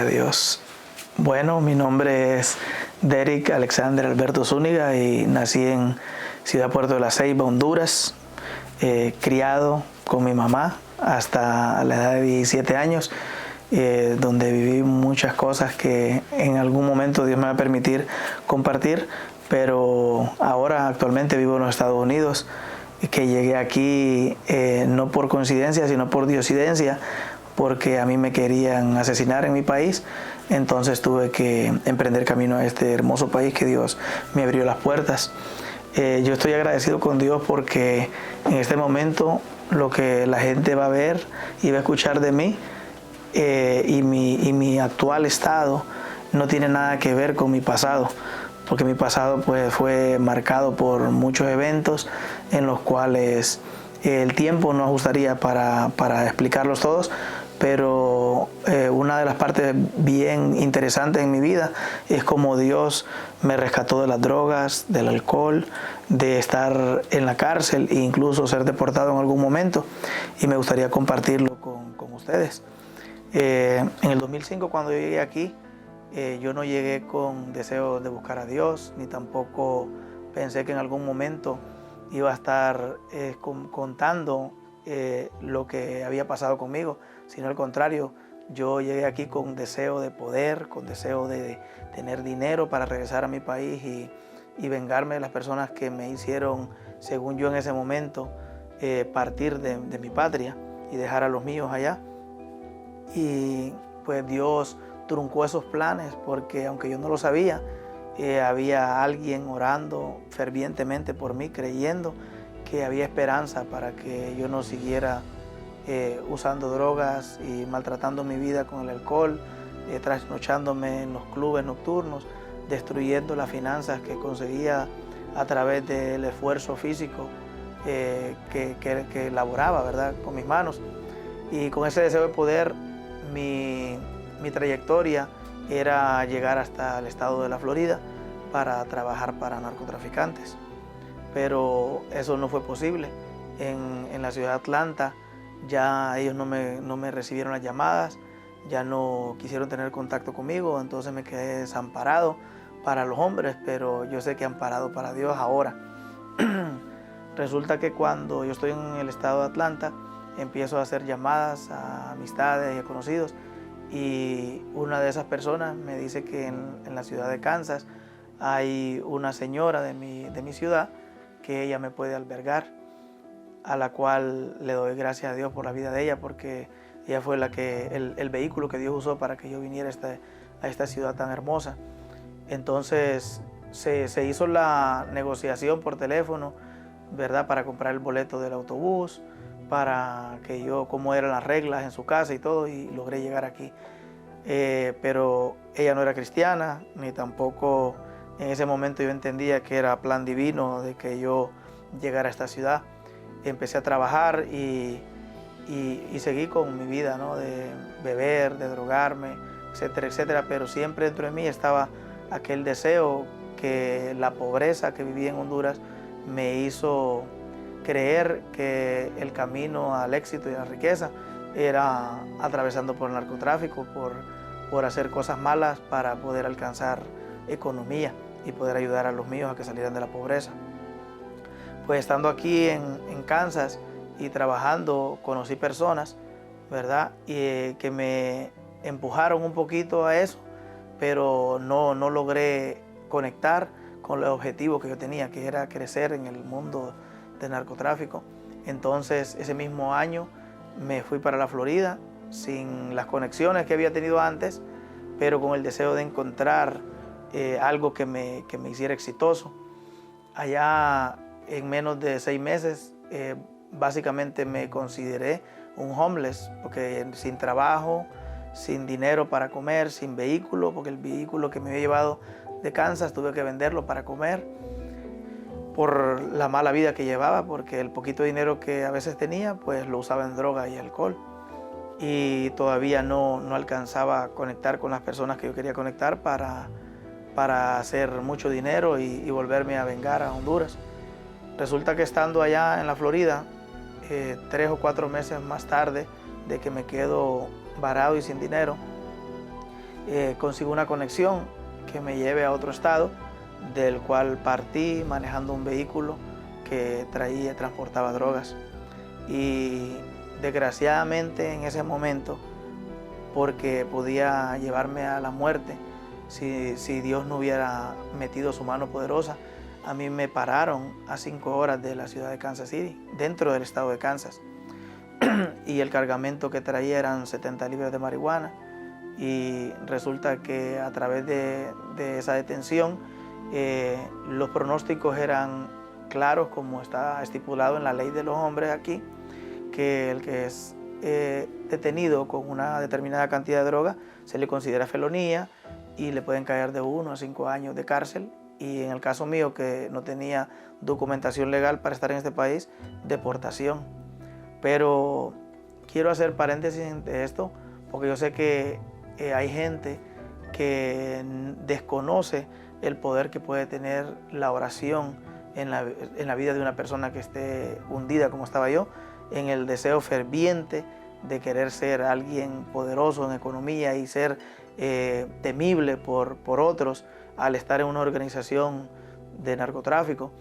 a Dios. Bueno, mi nombre es Derek Alexander Alberto Zúñiga y nací en Ciudad Puerto de la Ceiba, Honduras, criado con mi mamá hasta la edad de 17 años, donde viví muchas cosas que en algún momento Dios me va a permitir compartir, pero ahora actualmente vivo en los Estados Unidos, que llegué aquí no por coincidencia, sino por diosidencia, porque a mí me querían asesinar en mi país. Entonces tuve que emprender camino a este hermoso país que Dios me abrió las puertas. Yo estoy agradecido con Dios porque en este momento lo que la gente va a ver y va a escuchar de mí y mi actual estado no tiene nada que ver con mi pasado, porque mi pasado pues fue marcado por muchos eventos en los cuales el tiempo no ajustaría para explicarlos todos, pero una de las partes bien interesantes en mi vida es cómo Dios me rescató de las drogas, del alcohol, de estar en la cárcel e incluso ser deportado en algún momento, y me gustaría compartirlo con ustedes. En el 2005, cuando yo llegué aquí, yo no llegué con deseo de buscar a Dios, ni tampoco pensé que en algún momento iba a estar contando lo que había pasado conmigo, sino al contrario, yo llegué aquí con deseo de poder, con deseo de tener dinero para regresar a mi país y vengarme de las personas que me hicieron, según yo en ese momento, partir de mi patria y dejar a los míos allá. Y pues Dios truncó esos planes, porque aunque yo no lo sabía, había alguien orando fervientemente por mí, creyendo que había esperanza para que yo no siguiera usando drogas y maltratando mi vida con el alcohol, trasnochándome en los clubes nocturnos, destruyendo las finanzas que conseguía a través del esfuerzo físico que elaboraba, ¿verdad?, con mis manos. Y con ese deseo de poder, mi trayectoria era llegar hasta el estado de la Florida para trabajar para narcotraficantes. Pero eso no fue posible. En la ciudad de Atlanta ya ellos no me recibieron las llamadas, ya no quisieron tener contacto conmigo, entonces me quedé desamparado para los hombres, pero yo sé que amparado para Dios ahora. Resulta que cuando yo estoy en el estado de Atlanta, empiezo a hacer llamadas a amistades y a conocidos, y una de esas personas me dice que en la ciudad de Kansas hay una señora de mi ciudad que ella me puede albergar, a la cual le doy gracias a Dios por la vida de ella, porque ella fue el vehículo que Dios usó para que yo viniera a esta ciudad tan hermosa. Entonces se hizo la negociación por teléfono, ¿verdad?, para comprar el boleto del autobús, para que yo, cómo eran las reglas en su casa y todo, y logré llegar aquí. Pero ella no era cristiana, ni tampoco en ese momento yo entendía que era plan divino de que yo llegara a esta ciudad. Empecé a trabajar y seguí con mi vida, ¿no?, de beber, de drogarme, etcétera, etcétera, pero siempre dentro de mí estaba aquel deseo que la pobreza que vivía en Honduras me hizo creer que el camino al éxito y a la riqueza era atravesando por el narcotráfico, por hacer cosas malas para poder alcanzar economía y poder ayudar a los míos a que salieran de la pobreza. Pues estando aquí en Kansas y trabajando, conocí personas, ¿verdad?, y que me empujaron un poquito a eso, pero no logré conectar con el objetivo que yo tenía, que era crecer en el mundo del narcotráfico. Entonces ese mismo año me fui para la Florida sin las conexiones que había tenido antes, pero con el deseo de encontrar algo que me hiciera exitoso. Allá en menos de 6 meses básicamente me consideré un homeless, porque sin trabajo, sin dinero para comer, sin vehículo, porque el vehículo que me había llevado de Kansas tuve que venderlo para comer, por la mala vida que llevaba, porque el poquito dinero que a veces tenía pues lo usaba en droga y alcohol, y todavía no alcanzaba a conectar con las personas que yo quería conectar para hacer mucho dinero y volverme a vengar a Honduras. Resulta que estando allá en la Florida, 3 o 4 meses más tarde de que me quedo varado y sin dinero, consigo una conexión que me lleve a otro estado, del cual partí manejando un vehículo que transportaba drogas. Y desgraciadamente en ese momento, porque podía llevarme a la muerte si Dios no hubiera metido su mano poderosa, a mí me pararon a 5 horas de la ciudad de Kansas City, dentro del estado de Kansas. Y el cargamento que traía eran 70 libras de marihuana. Y resulta que a través de esa detención, los pronósticos eran claros, como está estipulado en la ley de los hombres aquí, que el que es detenido con una determinada cantidad de droga se le considera felonía y le pueden caer de 1 a 5 años de cárcel. Y en el caso mío, que no tenía documentación legal para estar en este país, deportación. Pero quiero hacer paréntesis de esto, porque yo sé que hay gente que desconoce el poder que puede tener la oración en la vida de una persona que esté hundida como estaba yo, en el deseo ferviente de querer ser alguien poderoso en economía y ser temible por otros al estar en una organización de narcotráfico.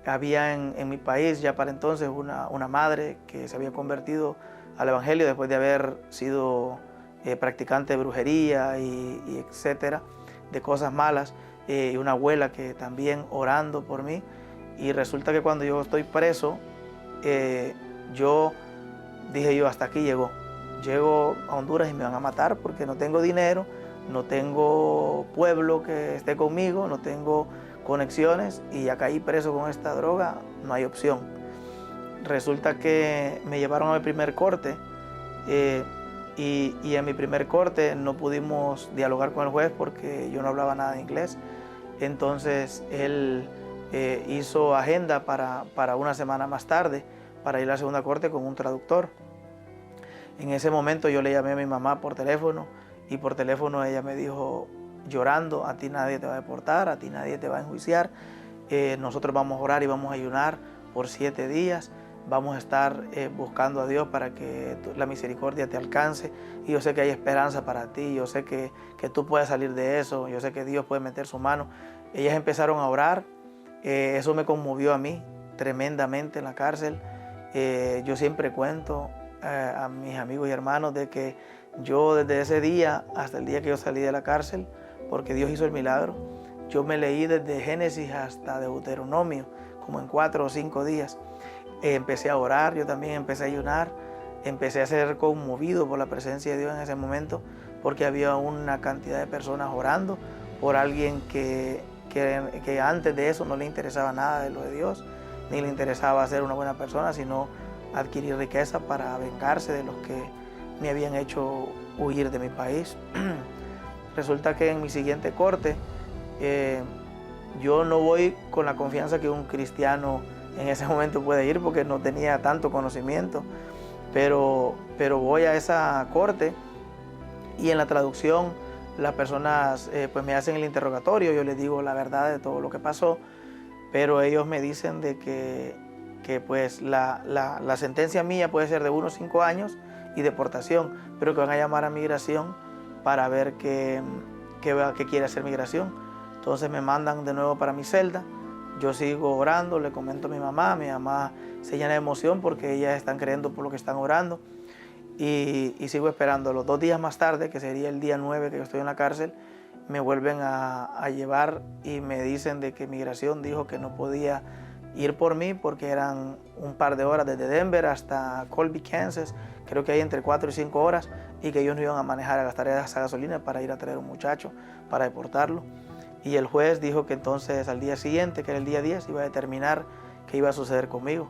Había en mi país ya para entonces una madre que se había convertido al evangelio después de haber sido practicante de brujería y etcétera, de cosas malas, y una abuela que también orando por mí. Y resulta que cuando yo estoy preso, yo dije hasta aquí llego a Honduras y me van a matar porque no tengo dinero, no tengo pueblo que esté conmigo, no tengo conexiones y ya caí preso con esta droga, no hay opción. Resulta que me llevaron a mi primer corte y en mi primer corte no pudimos dialogar con el juez porque yo no hablaba nada de inglés. Entonces él hizo agenda para una semana más tarde para ir a la segunda corte con un traductor. En ese momento yo le llamé a mi mamá por teléfono y por teléfono ella me dijo llorando: a ti nadie te va a deportar, a ti nadie te va a enjuiciar, nosotros vamos a orar y vamos a ayunar por 7 días, vamos a estar buscando a Dios para que la misericordia te alcance y yo sé que hay esperanza para ti, yo sé que tú puedes salir de eso, yo sé que Dios puede meter su mano. Ellas empezaron a orar, eso me conmovió a mí tremendamente en la cárcel. Yo siempre cuento a mis amigos y hermanos de que yo desde ese día hasta el día que yo salí de la cárcel, porque Dios hizo el milagro, yo me leí desde Génesis hasta Deuteronomio, como en 4 o 5 días. Empecé a orar, yo también empecé a ayunar, empecé a ser conmovido por la presencia de Dios en ese momento, porque había una cantidad de personas orando por alguien que antes de eso no le interesaba nada de lo de Dios, ni le interesaba ser una buena persona, sino adquirir riqueza para vengarse de los que me habían hecho huir de mi país. Resulta que en mi siguiente corte yo no voy con la confianza que un cristiano en ese momento puede ir porque no tenía tanto conocimiento, pero voy a esa corte y en la traducción las personas pues me hacen el interrogatorio, yo les digo la verdad de todo lo que pasó, pero ellos me dicen de que pues la sentencia mía puede ser de 1 a 5 años y deportación, pero que van a llamar a migración para ver qué quiere hacer migración. Entonces me mandan de nuevo para mi celda, yo sigo orando, le comento a mi mamá se llena de emoción porque ellas están creyendo por lo que están orando y sigo esperando. Los 2 días más tarde, que sería el día 9 que yo estoy en la cárcel, me vuelven a llevar y me dicen de que migración dijo que no podía ir por mí porque eran un par de horas desde Denver hasta Colby, Kansas, creo que hay entre 4 y 5 horas, y que ellos no iban a manejar, a gastar esa gasolina para ir a traer a un muchacho, para deportarlo. Y el juez dijo que entonces al día siguiente, que era el día 10, iba a determinar qué iba a suceder conmigo.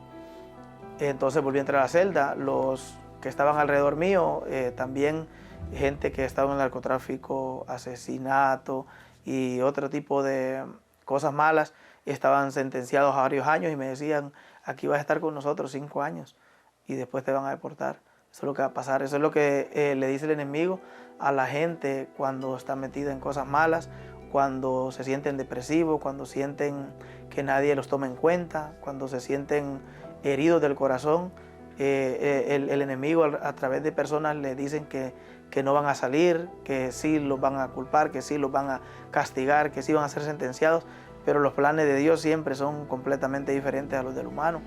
Entonces volví a entrar a la celda, los que estaban alrededor mío, también gente que estaba en el narcotráfico, asesinato y otro tipo de cosas malas, estaban sentenciados a varios años y me decían: aquí vas a estar con nosotros 5 años y después te van a deportar. Eso es lo que va a pasar, eso es lo que le dice el enemigo a la gente cuando está metida en cosas malas, cuando se sienten depresivos, cuando sienten que nadie los toma en cuenta, cuando se sienten heridos del corazón. El enemigo a través de personas le dicen que que no van a salir, que sí los van a culpar, que sí los van a castigar, que sí van a ser sentenciados, pero los planes de Dios siempre son completamente diferentes a los del humano.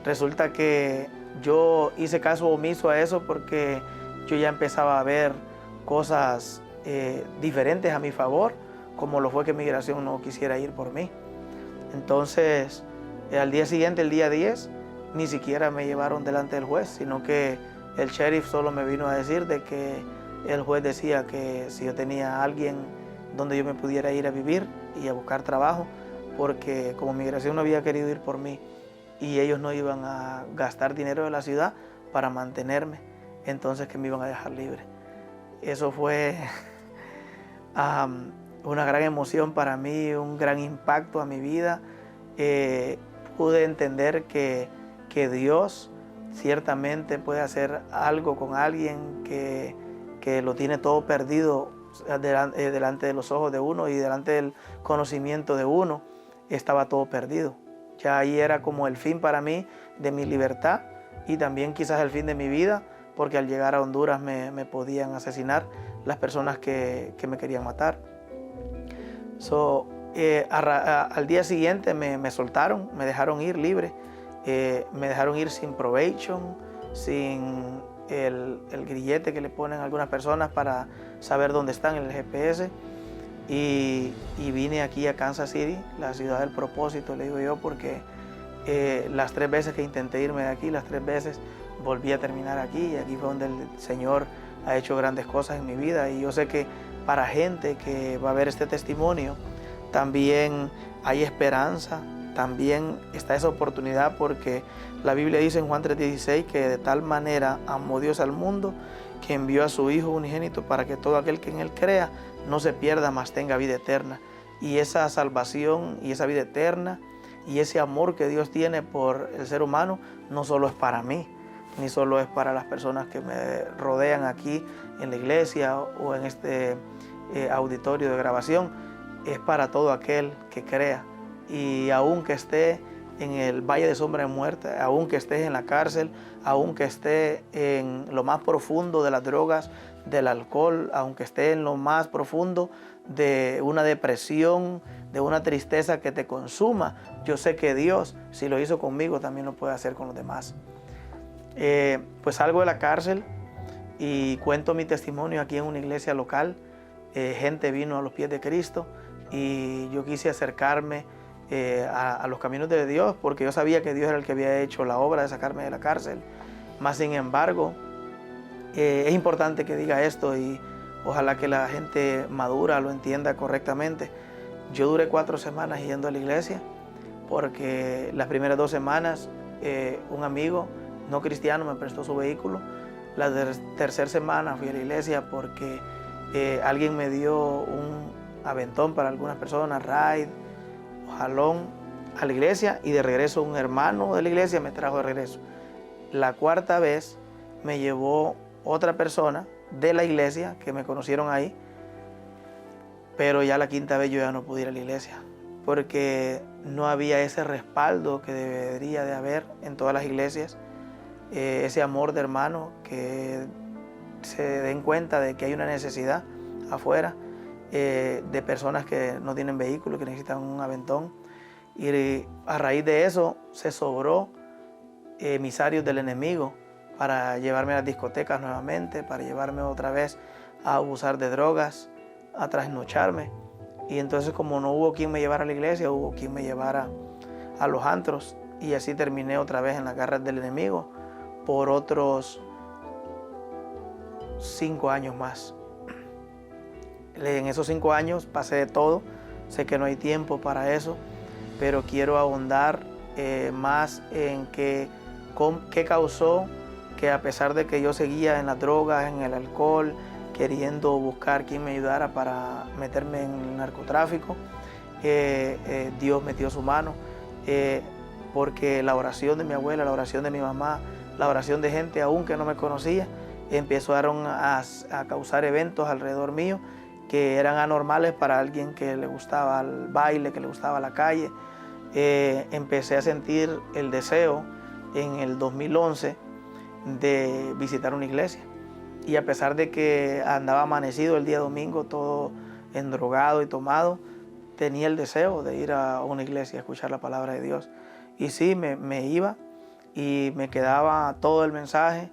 Resulta que yo hice caso omiso a eso porque yo ya empezaba a ver cosas diferentes a mi favor, como lo fue que Migración no quisiera ir por mí. Entonces, al día siguiente, el día 10, ni siquiera me llevaron delante del juez, sino que el sheriff solo me vino a decir de que el juez decía que si yo tenía a alguien donde yo me pudiera ir a vivir y a buscar trabajo, porque como Migración no había querido ir por mí y ellos no iban a gastar dinero de la ciudad para mantenerme, entonces que me iban a dejar libre. Eso fue una gran emoción para mí, un gran impacto a mi vida. Pude entender que Dios ciertamente puede hacer algo con alguien que lo tiene todo perdido delante de los ojos de uno y delante del conocimiento de uno. Estaba todo perdido. Ya ahí era como el fin para mí de mi libertad y también quizás el fin de mi vida, porque al llegar a Honduras me podían asesinar las personas que me querían matar. Al día siguiente me soltaron, me dejaron ir libre, me dejaron ir sin probation, sin el grillete que le ponen a algunas personas para saber dónde están en el GPS. Y vine aquí a Kansas City, la ciudad del propósito, le digo yo, porque las 3 veces que intenté irme de aquí, las 3 veces volví a terminar aquí, y aquí fue donde el Señor ha hecho grandes cosas en mi vida. Y yo sé que para gente que va a ver este testimonio, también hay esperanza, también está esa oportunidad, porque la Biblia dice en Juan 3:16 que de tal manera amó Dios al mundo que envió a su Hijo unigénito para que todo aquel que en Él crea no se pierda, mas tenga vida eterna. Y esa salvación y esa vida eterna y ese amor que Dios tiene por el ser humano no solo es para mí, ni solo es para las personas que me rodean aquí en la iglesia o en este auditorio de grabación, es para todo aquel que crea. Y aun que esté en el valle de sombra de muerte, aun que estés en la cárcel, aun que esté en lo más profundo de las drogas, del alcohol, aunque esté en lo más profundo de una depresión, de una tristeza que te consuma, yo sé que Dios, si lo hizo conmigo, también lo puede hacer con los demás. Pues salgo de la cárcel y cuento mi testimonio aquí en una iglesia local. Gente vino a los pies de Cristo y yo quise acercarme a los caminos de Dios, porque yo sabía que Dios era el que había hecho la obra de sacarme de la cárcel. Mas sin embargo, es importante que diga esto y ojalá que la gente madura lo entienda correctamente. Yo duré 4 semanas yendo a la iglesia, porque las primeras 2 semanas un amigo no cristiano me prestó su vehículo. La tercera semana fui a la iglesia porque alguien me dio un aventón para algunas personas, ride, jalón a la iglesia, y de regreso un hermano de la iglesia me trajo de regreso. La 4ª vez me llevó otra persona de la iglesia que me conocieron ahí, pero ya la 5ª vez yo ya no pude ir a la iglesia porque no había ese respaldo que debería de haber en todas las iglesias, ese amor de hermano, que se den cuenta de que hay una necesidad afuera de personas que no tienen vehículo, que necesitan un aventón. Y a raíz de eso se sobró emisarios del enemigo para llevarme a las discotecas nuevamente, para llevarme otra vez a abusar de drogas, a trasnocharme. Y entonces, como no hubo quien me llevara a la iglesia, hubo quien me llevara a los antros, y así terminé otra vez en las garras del enemigo por otros 5 años más. En esos 5 años pasé de todo. Sé que no hay tiempo para eso, pero quiero ahondar más en qué causó que, a pesar de que yo seguía en las drogas, en el alcohol, queriendo buscar quien me ayudara para meterme en el narcotráfico, Dios metió su mano, porque la oración de mi abuela, la oración de mi mamá, la oración de gente aún que no me conocía, empezaron a causar eventos alrededor mío que eran anormales para alguien que le gustaba el baile, que le gustaba la calle. Empecé a sentir el deseo en el 2011 de visitar una iglesia. y a pesar de que andaba amanecido el día domingo, todo endrogado y tomado, tenía el deseo de ir a una iglesia a escuchar la palabra de Dios. Y sí, me iba y me quedaba todo el mensaje.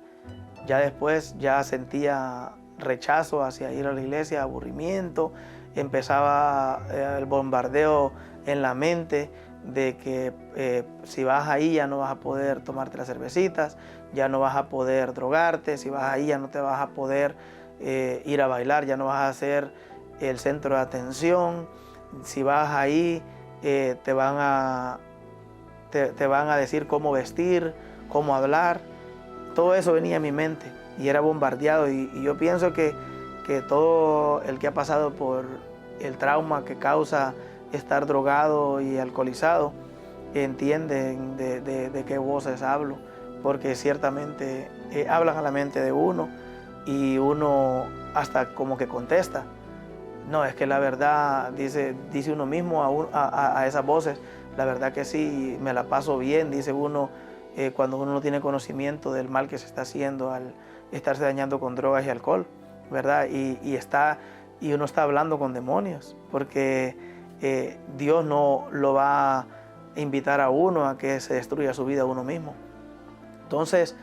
Ya después ya sentía rechazo hacia ir a la iglesia, aburrimiento, empezaba el bombardeo en la mente de que si vas ahí ya no vas a poder tomarte las cervecitas, ya no vas a poder drogarte, si vas ahí ya no te vas a poder ir a bailar, ya no vas a ser el centro de atención, si vas ahí te van a decir cómo vestir, cómo hablar. Todo eso venía a mi mente y era bombardeado y yo pienso que todo el que ha pasado por el trauma que causa estar drogado y alcoholizado entiende de qué voces hablo, porque ciertamente hablan a la mente de uno y uno hasta como que contesta. No, es que la verdad, dice uno mismo a esas voces, la verdad que sí, me la paso bien, dice uno, cuando uno no tiene conocimiento del mal que se está haciendo al estarse dañando con drogas y alcohol, ¿verdad? Y uno está hablando con demonios, porque Dios no lo va a invitar a uno a que se destruya su vida uno mismo. Entonces,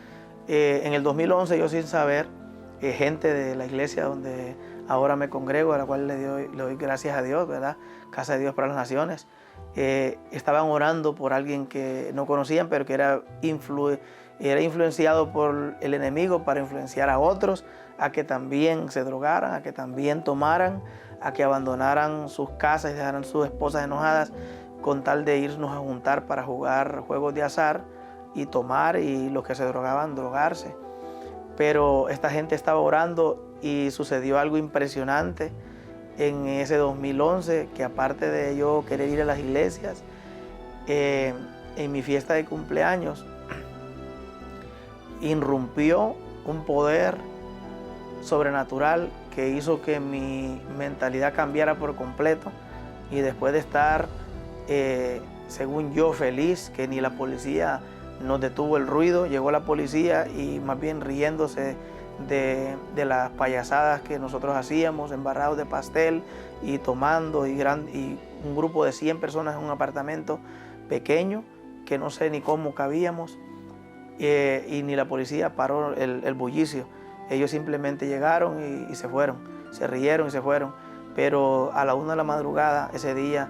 en el 2011 yo sin saber, gente de la iglesia donde ahora me congrego, a la cual le doy gracias a Dios, ¿verdad? Casa de Dios para las Naciones, estaban orando por alguien que no conocían, pero que era influenciado por el enemigo para influenciar a otros, a que también se drogaran, a que también tomaran, a que abandonaran sus casas y dejaran sus esposas enojadas con tal de irnos a juntar para jugar juegos de azar y tomar, y los que se drogaban, drogarse. Pero esta gente estaba orando y sucedió algo impresionante en ese 2011, que aparte de yo querer ir a las iglesias, en mi fiesta de cumpleaños irrumpió un poder sobrenatural que hizo que mi mentalidad cambiara por completo, y después de estar, según yo, feliz, que ni la policía nos detuvo el ruido, llegó la policía y más bien riéndose de las payasadas que nosotros hacíamos, embarrados de pastel y tomando, y un grupo de 100 personas en un apartamento pequeño que no sé ni cómo cabíamos, y ni la policía paró el bullicio. Ellos simplemente llegaron y se fueron, se rieron y se fueron. Pero a la 1 de la madrugada ese día,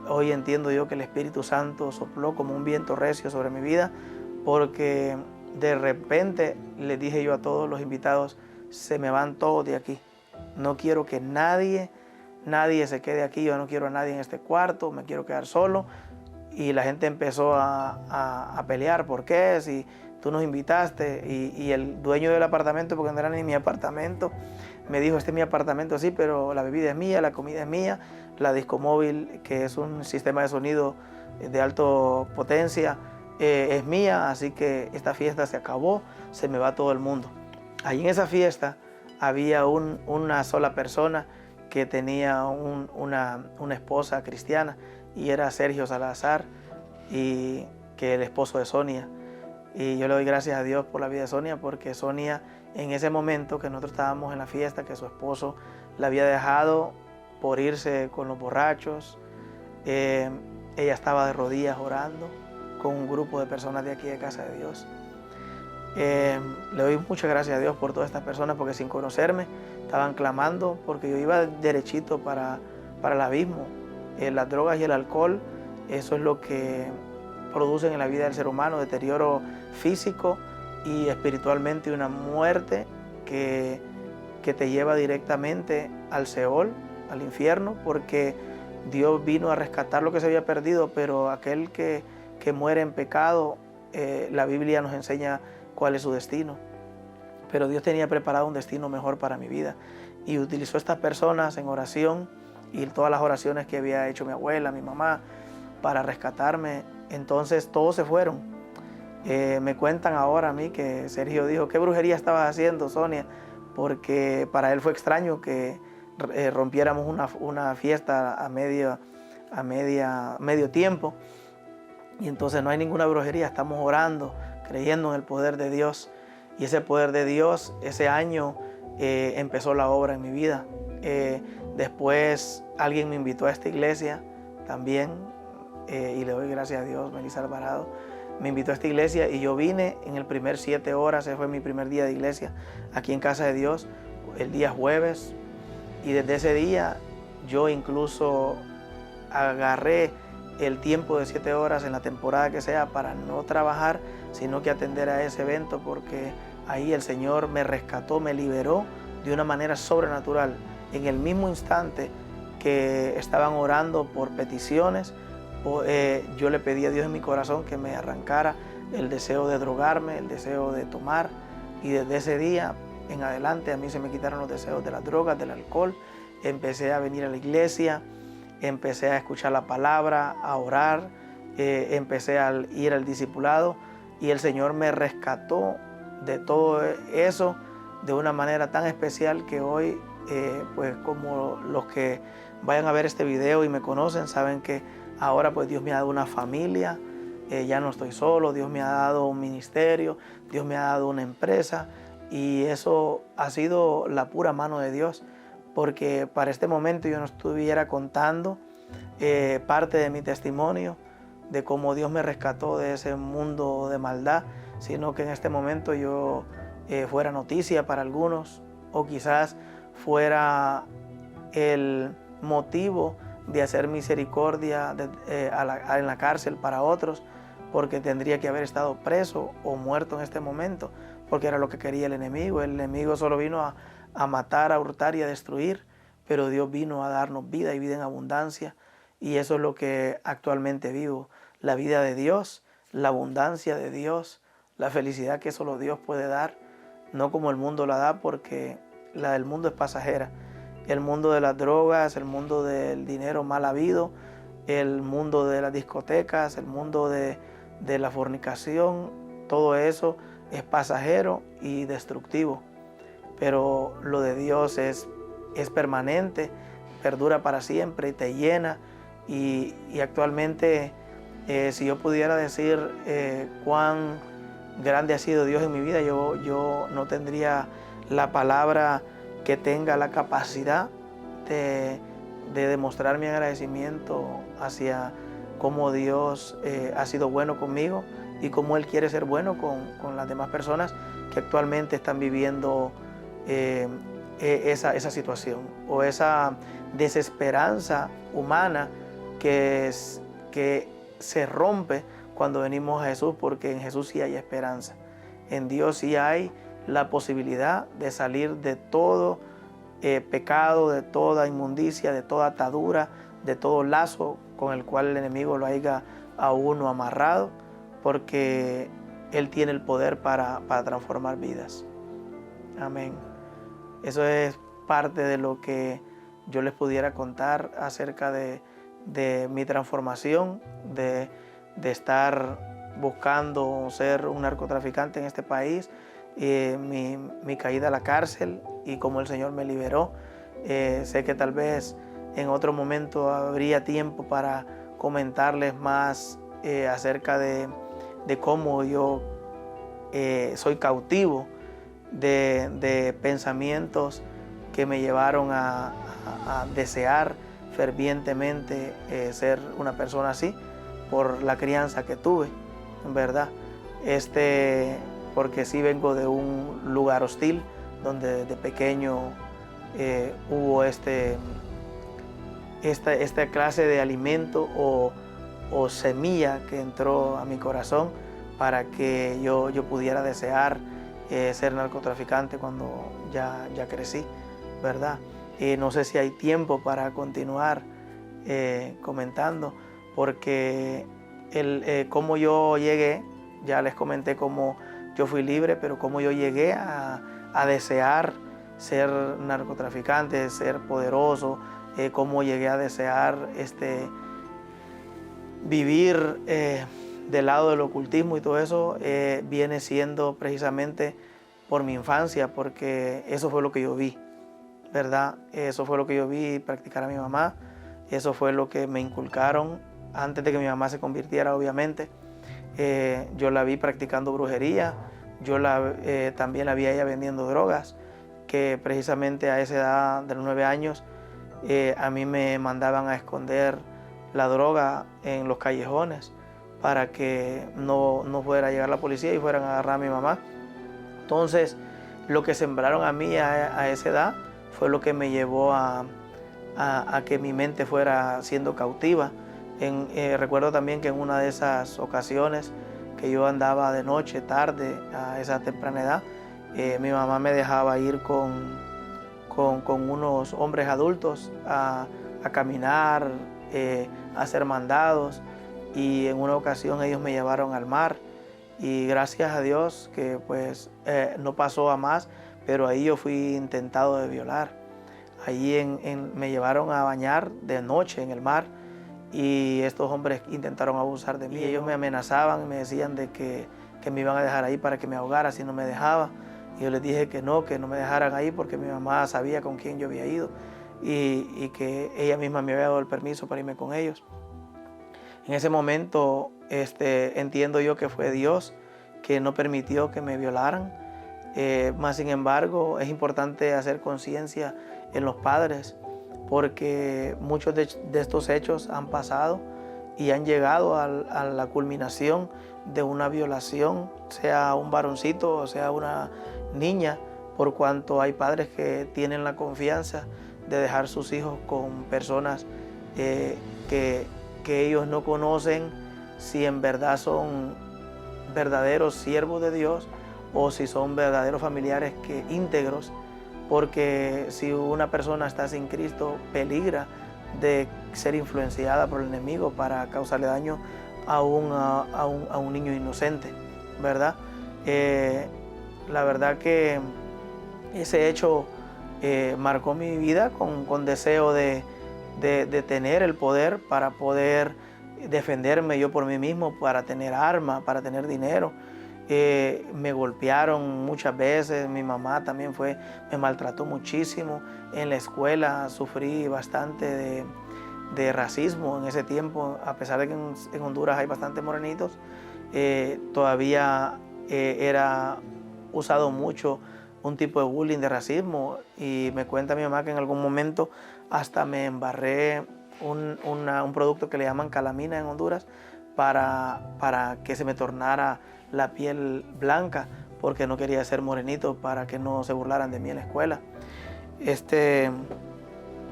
hoy entiendo yo que el Espíritu Santo sopló como un viento recio sobre mi vida, porque de repente les dije yo a todos los invitados, se me van todos de aquí. No quiero que nadie se quede aquí, yo no quiero a nadie en este cuarto, me quiero quedar solo. Y la gente empezó a pelear, ¿por qué? Si tú nos invitaste. Y el dueño del apartamento, porque no era ni mi apartamento, me dijo, este es mi apartamento, sí, pero la bebida es mía, la comida es mía, la disco móvil, que es un sistema de sonido de alta potencia, es mía, así que esta fiesta se acabó, se me va todo el mundo. Allí en esa fiesta había una sola persona que tenía una esposa cristiana, y era Sergio Salazar, y que el esposo de Sonia. Y yo le doy gracias a Dios por la vida de Sonia, porque Sonia, en ese momento que nosotros estábamos en la fiesta, que su esposo la había dejado por irse con los borrachos, ella estaba de rodillas orando con un grupo de personas de aquí de Casa de Dios. Le doy muchas gracias a Dios por todas estas personas, porque sin conocerme estaban clamando, porque yo iba derechito para el abismo. Las drogas y el alcohol, eso es lo que producen en la vida del ser humano, deterioro físico y espiritualmente, una muerte que te lleva directamente al Seol, al infierno, porque Dios vino a rescatar lo que se había perdido, pero aquel que muere en pecado, la Biblia nos enseña cuál es su destino. Pero Dios tenía preparado un destino mejor para mi vida, y utilizó estas personas en oración y todas las oraciones que había hecho mi abuela, mi mamá, para rescatarme. Entonces todos se fueron. Me cuentan ahora a mí que Sergio dijo, ¿qué brujería estabas haciendo, Sonia? Porque para él fue extraño que rompiéramos una fiesta a medio tiempo. Y entonces no hay ninguna brujería, estamos orando, creyendo en el poder de Dios. Y ese poder de Dios, ese año empezó la obra en mi vida. Después alguien me invitó a esta iglesia también, y le doy gracias a Dios, Melissa Alvarado. Me invitó a esta iglesia y yo vine en el primer 7 horas, ese fue mi primer día de iglesia, aquí en Casa de Dios, el día jueves. Y desde ese día yo incluso agarré el tiempo de 7 horas en la temporada que sea para no trabajar, sino que atender a ese evento, porque ahí el Señor me rescató, me liberó de una manera sobrenatural. En el mismo instante que estaban orando por peticiones, yo le pedí a Dios en mi corazón que me arrancara el deseo de drogarme, el deseo de tomar, y desde ese día en adelante a mí se me quitaron los deseos de las drogas, del alcohol. Empecé a venir a la iglesia, empecé a escuchar la palabra, a orar, empecé a ir al discipulado, y el Señor me rescató de todo eso de una manera tan especial que hoy, pues como los que vayan a ver este video y me conocen, saben que ahora pues Dios me ha dado una familia, ya no estoy solo, Dios me ha dado un ministerio, Dios me ha dado una empresa, y eso ha sido la pura mano de Dios, porque para este momento yo no estuviera contando parte de mi testimonio, de cómo Dios me rescató de ese mundo de maldad, sino que en este momento yo fuera noticia para algunos, o quizás fuera el motivo de hacer misericordia en la cárcel para otros, porque tendría que haber estado preso o muerto en este momento, porque era lo que quería el enemigo. El enemigo solo vino a matar, a hurtar y a destruir, pero Dios vino a darnos vida y vida en abundancia, y eso es lo que actualmente vivo, la vida de Dios, la abundancia de Dios, la felicidad que solo Dios puede dar, no como el mundo la da, porque la del mundo es pasajera. El mundo de las drogas, el mundo del dinero mal habido, el mundo de las discotecas, el mundo de la fornicación, todo eso es pasajero y destructivo. Pero lo de Dios es permanente, perdura para siempre y te llena. Y actualmente, si yo pudiera decir cuán grande ha sido Dios en mi vida, yo no tendría la palabra que tenga la capacidad de demostrar mi agradecimiento hacia cómo Dios ha sido bueno conmigo y cómo Él quiere ser bueno con las demás personas que actualmente están viviendo esa situación, o esa desesperanza humana que se rompe cuando venimos a Jesús, porque en Jesús sí hay esperanza. En Dios sí hay la posibilidad de salir de todo pecado, de toda inmundicia, de toda atadura, de todo lazo con el cual el enemigo lo haya a uno amarrado, porque Él tiene el poder para transformar vidas. Amén. Eso es parte de lo que yo les pudiera contar acerca de mi transformación, de estar buscando ser un narcotraficante en este país, mi caída a la cárcel y cómo el Señor me liberó. Sé que tal vez en otro momento habría tiempo para comentarles más acerca de cómo yo soy cautivo de pensamientos que me llevaron a desear fervientemente ser una persona así, por la crianza que tuve, en verdad. Porque sí vengo de un lugar hostil, donde de pequeño hubo esta clase de alimento o semilla que entró a mi corazón para que yo pudiera desear ser narcotraficante cuando ya crecí, ¿verdad? No sé si hay tiempo para continuar comentando, porque cómo yo llegué, ya les comenté cómo yo fui libre, pero cómo yo llegué a desear ser narcotraficante, ser poderoso, cómo llegué a desear vivir del lado del ocultismo y todo eso, viene siendo precisamente por mi infancia, porque eso fue lo que yo vi, ¿verdad? Eso fue lo que yo vi practicar a mi mamá, eso fue lo que me inculcaron antes de que mi mamá se convirtiera, obviamente. Yo la vi practicando brujería, yo también la vi a ella vendiendo drogas, que precisamente a esa edad de los 9 años a mí me mandaban a esconder la droga en los callejones para que no fuera a llegar la policía y fueran a agarrar a mi mamá. Entonces, lo que sembraron a mí a esa edad fue lo que me llevó a que mi mente fuera siendo cautiva. Recuerdo también que en una de esas ocasiones que yo andaba de noche, tarde, a esa temprana edad, mi mamá me dejaba ir con unos hombres adultos a caminar, a hacer mandados, y en una ocasión ellos me llevaron al mar y gracias a Dios que pues no pasó a más, pero ahí yo fui intentado de violar. Allí me llevaron a bañar de noche en el mar y estos hombres intentaron abusar de mí. Ellos me amenazaban y me decían de que me iban a dejar ahí para que me ahogara si no me dejaba. Y yo les dije que no me dejaran ahí porque mi mamá sabía con quién yo había ido y que ella misma me había dado el permiso para irme con ellos. En ese momento entiendo yo que fue Dios que no permitió que me violaran. Más sin embargo, es importante hacer conciencia en los padres porque muchos de estos hechos han pasado y han llegado a la culminación de una violación, sea un varoncito o sea una niña, por cuanto hay padres que tienen la confianza de dejar sus hijos con personas que ellos no conocen si en verdad son verdaderos siervos de Dios o si son verdaderos familiares íntegros, porque si una persona está sin Cristo peligra de ser influenciada por el enemigo para causarle daño a un niño inocente, ¿verdad? La verdad que ese hecho marcó mi vida con deseo de tener el poder para poder defenderme yo por mí mismo, para tener armas, para tener dinero. Me golpearon muchas veces, mi mamá también me maltrató muchísimo. En la escuela sufrí bastante de racismo en ese tiempo, a pesar de que en Honduras hay bastantes morenitos, todavía era usado mucho un tipo de bullying, de racismo, y me cuenta mi mamá que en algún momento hasta me embarré un producto que le llaman calamina en Honduras para que se me tornara la piel blanca, porque no quería ser morenito para que no se burlaran de mí en la escuela.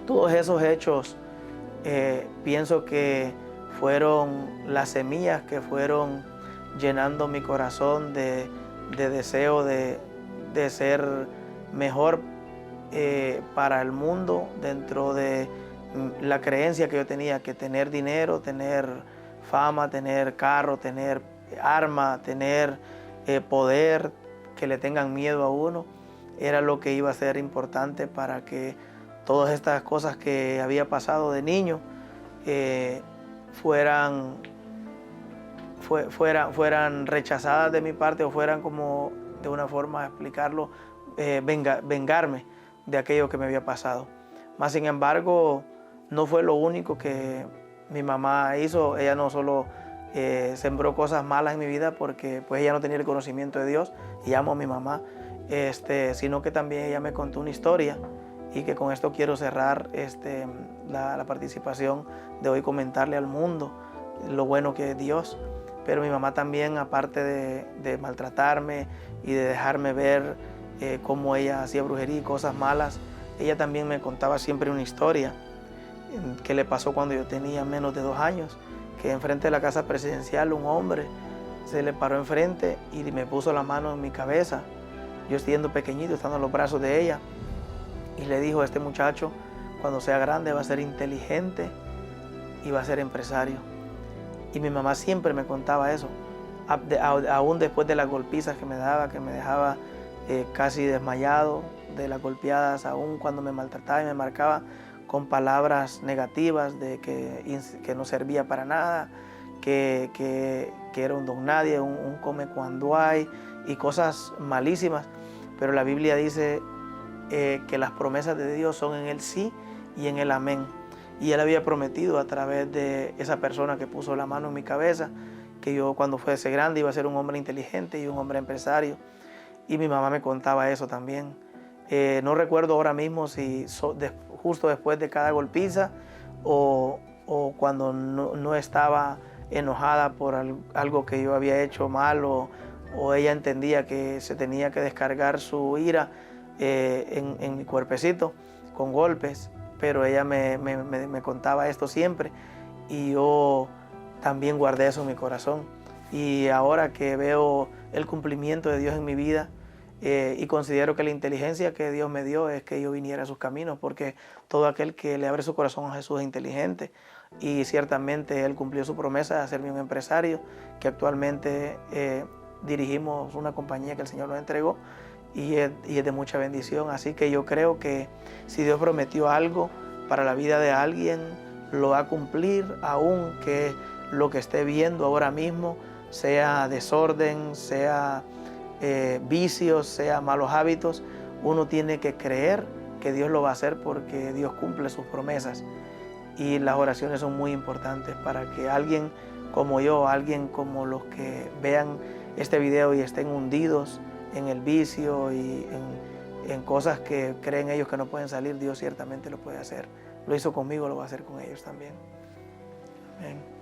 Todos esos hechos pienso que fueron las semillas que fueron llenando mi corazón de deseo de ser mejor para el mundo, dentro de la creencia que yo tenía que tener dinero, tener fama, tener carro, tener arma, tener poder, que le tengan miedo a uno, era lo que iba a ser importante para que todas estas cosas que había pasado de niño fueran rechazadas de mi parte, o fueran, como de una forma de explicarlo, vengarme de aquello que me había pasado. Más sin embargo, no fue lo único que mi mamá hizo. Ella no solo sembró cosas malas en mi vida, porque pues ella no tenía el conocimiento de Dios, y amo a mi mamá, sino que también ella me contó una historia, y que con esto quiero cerrar la participación de hoy, comentarle al mundo lo bueno que es Dios. Pero mi mamá también, aparte de maltratarme y de dejarme ver cómo ella hacía brujería y cosas malas, ella también me contaba siempre una historia que le pasó cuando yo tenía menos de 2 años, que enfrente de la casa presidencial un hombre se le paró enfrente y me puso la mano en mi cabeza, yo siendo pequeñito, estando en los brazos de ella, y le dijo: este muchacho cuando sea grande va a ser inteligente y va a ser empresario. Y mi mamá siempre me contaba eso, aún después de las golpizas que me dejaba casi desmayado de las golpeadas, aún cuando me maltrataba y me marcaba con palabras negativas de que no servía para nada, que era un don nadie, un come cuando hay, y cosas malísimas. Pero la Biblia dice que las promesas de Dios son en el sí y en el amén. Y Él había prometido, a través de esa persona que puso la mano en mi cabeza, que yo cuando fuese grande iba a ser un hombre inteligente y un hombre empresario. Y mi mamá me contaba eso también. No recuerdo ahora mismo si justo después de cada golpiza o cuando no estaba enojada por algo que yo había hecho mal o ella entendía que se tenía que descargar su ira en mi cuerpecito con golpes, pero ella me contaba esto siempre y yo también guardé eso en mi corazón. Y ahora que veo el cumplimiento de Dios en mi vida y considero que la inteligencia que Dios me dio es que yo viniera a sus caminos, porque todo aquel que le abre su corazón a Jesús es inteligente y ciertamente Él cumplió su promesa de hacerme un empresario, que actualmente dirigimos una compañía que el Señor nos entregó y es de mucha bendición. Así que yo creo que si Dios prometió algo para la vida de alguien, lo va a cumplir, aunque lo que esté viendo ahora mismo sea desorden, sea vicios, sea malos hábitos. Uno tiene que creer que Dios lo va a hacer porque Dios cumple sus promesas. Y las oraciones son muy importantes para que alguien como yo, alguien como los que vean este video y estén hundidos en el vicio y en cosas que creen ellos que no pueden salir, Dios ciertamente lo puede hacer. Lo hizo conmigo, lo va a hacer con ellos también. Amén.